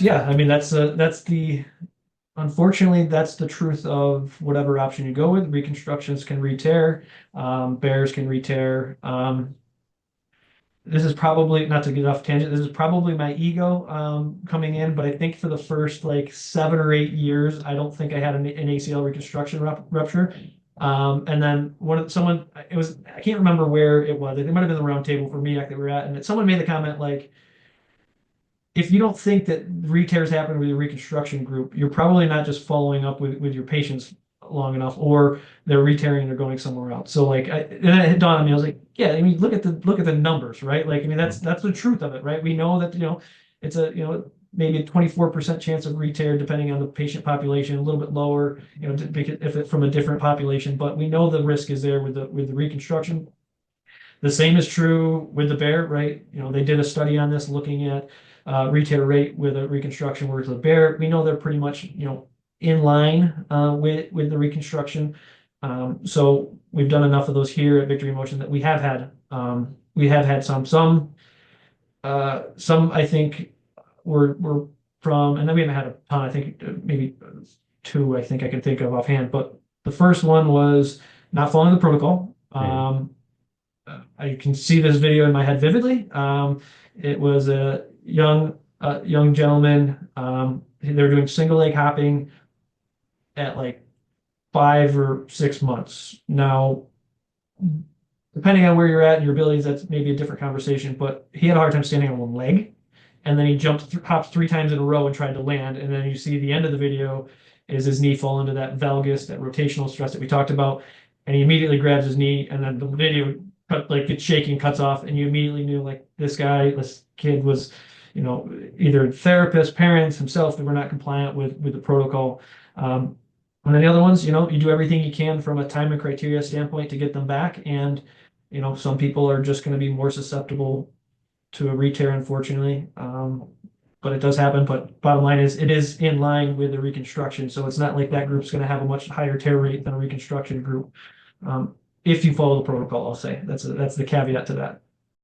yeah, I mean, unfortunately, that's the truth of whatever option you go with. Reconstructions can re-tear, bears can re-tear. This is probably, not to get off tangent, this is probably my ego coming in, but I think for the first like 7 or 8 years, I don't think I had an ACL reconstruction rupture. And then it was, I can't remember where it was. It might have been the round table for MEAC that we were at, and someone made the comment like, if you don't think that re-tears happen with your reconstruction group, you're probably not just following up with your patients long enough, or they're re-tearing and they're going somewhere else. So like, and then it dawned on me, I was like, yeah, I mean, look at the numbers, right? Like, I mean, that's the truth of it, right? We know that it's maybe a 24% chance of re-tear depending on the patient population, a little bit lower, if it's from a different population, but we know the risk is there with the reconstruction. The same is true with the bear, right? They did a study on this looking at re-tear rate with a reconstruction versus the bear. We know they're pretty much, in line with the reconstruction. So we've done enough of those here at Victory Motion that we have had some I think were from, and then we haven't had a ton. I think maybe two. I think I can think of offhand. But the first one was not following the protocol. Mm. I can see this video in my head vividly. It was a young gentleman. They were doing single leg hopping at like 5 or 6 months. Now, depending on where you're at and your abilities, that's maybe a different conversation. But he had a hard time standing on one leg, and then he hopped 3 times in a row and tried to land. And then you see the end of the video is his knee fall into that valgus, that rotational stress that we talked about, and he immediately grabs his knee, and then the video like gets shaky and cuts off, and you immediately knew like this kid was, either therapist, parents, himself that were not compliant with the protocol. And then the other ones, you do everything you can from a time and criteria standpoint to get them back. And, some people are just going to be more susceptible to a re-tear, unfortunately. But it does happen. But bottom line is, it is in line with the reconstruction. So it's not like that group's going to have a much higher tear rate than a reconstruction group. If you follow the protocol, I'll say that's the caveat to that.